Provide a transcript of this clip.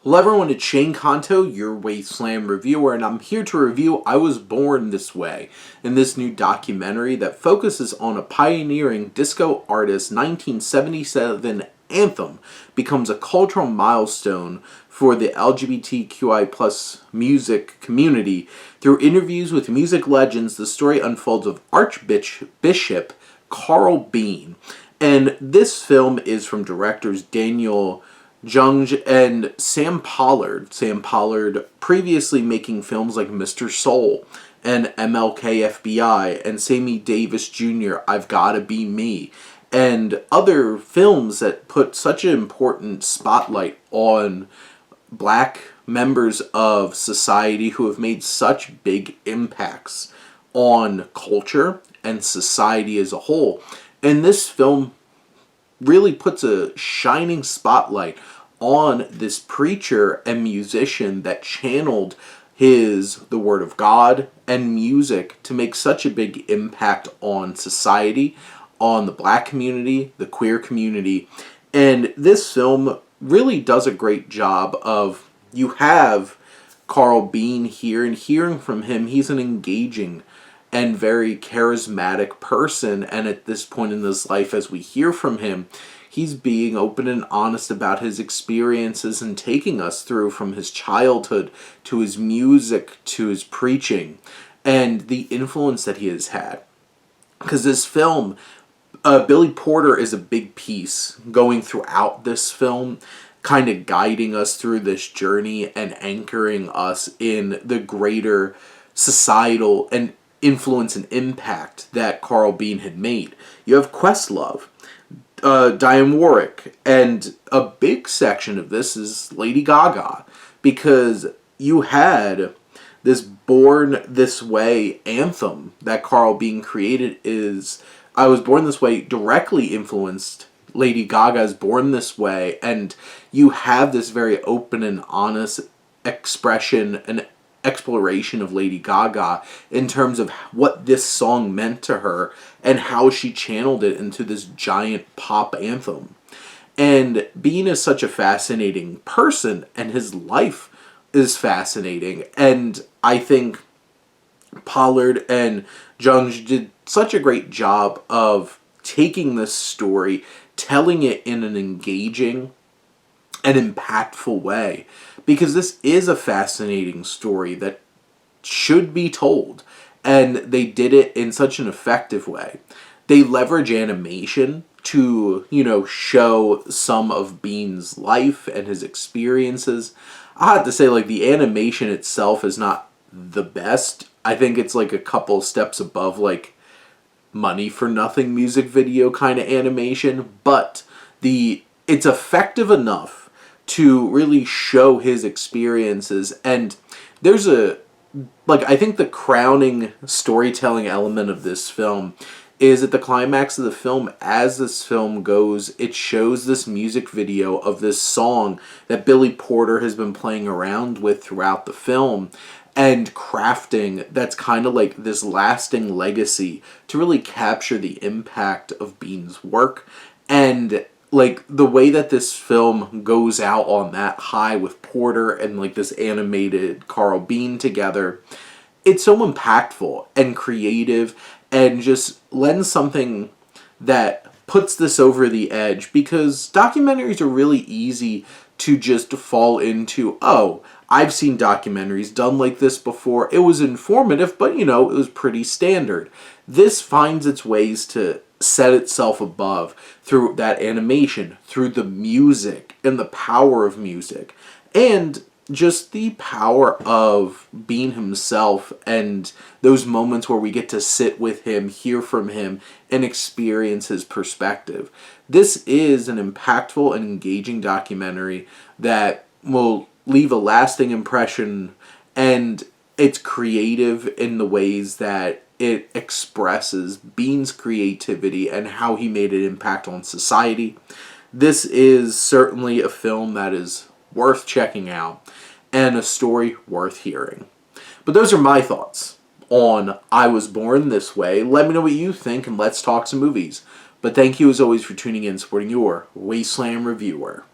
Hello everyone, it's Shane Kanto, your Wasteland reviewer, and I'm here to review I Was Born This Way, in this new documentary that focuses on a pioneering disco artist's 1977 anthem becomes a cultural milestone for the LGBTQI+ music community. Through interviews with music legends, the story unfolds of Archbishop Carl Bean. And this film is from directors Daniel Jung and Sam Pollard. Sam Pollard previously making films like Mr. Soul and MLK FBI and Sammy Davis Jr. I've Gotta Be Me and other films that put such an important spotlight on black members of society who have made such big impacts on culture and society as a whole. And this film really puts a shining spotlight on this preacher and musician that channeled the Word of God and music to make such a big impact on society, on the black community, the queer community. And this film really does a great job of, you have Carl Bean here, and hearing from him, he's an engaging and very charismatic person, and at this point in his life, as we hear from him, he's being open and honest about his experiences and taking us through from his childhood to his music to his preaching and the influence that he has had. Because this film, Billy Porter is a big piece going throughout this film, kind of guiding us through this journey and anchoring us in the greater societal and influence and impact that Carl Bean had made. You have Questlove, Diane Warwick, and a big section of this is Lady Gaga, because you had this Born This Way anthem that Carl Bean created. Is I Was Born This Way directly influenced Lady Gaga's Born This Way, and you have this very open and honest expression and exploration of Lady Gaga in terms of what this song meant to her and how she channeled it into this giant pop anthem. And Bean is such a fascinating person, and his life is fascinating, and I think Pollard and Jung did such a great job of taking this story, telling it in an engaging and impactful way, because this is a fascinating story that should be told, and they did it in such an effective way. They leverage animation to, show some of Bean's life and his experiences. I have to say, the animation itself is not the best. I think it's a couple steps above money for nothing music video kind of animation, but it's effective enough to really show his experiences. And there's I think the crowning storytelling element of this film is at the climax of the film. As this film goes, it shows this music video of this song that Billy Porter has been playing around with throughout the film and crafting, that's kind of this lasting legacy to really capture the impact of Bean's work. And the way that this film goes out on that high with Porter and this animated Carl Bean together, it's so impactful and creative and just lends something that puts this over the edge, because documentaries are really easy to just fall into. Oh, I've seen documentaries done like this before. It was informative, but it was pretty standard. This finds its ways to set itself above through that animation, through the music and the power of music, and just the power of Bean himself, and those moments where we get to sit with him, hear from him, and experience his perspective. This is an impactful and engaging documentary that will leave a lasting impression, and it's creative in the ways that it expresses Bean's creativity and how he made an impact on society. This is certainly a film that is worth checking out and a story worth hearing. But those are my thoughts on I Was Born This Way. Let me know what you think, and let's talk some movies. But thank you as always for tuning in, supporting your Wasteland reviewer.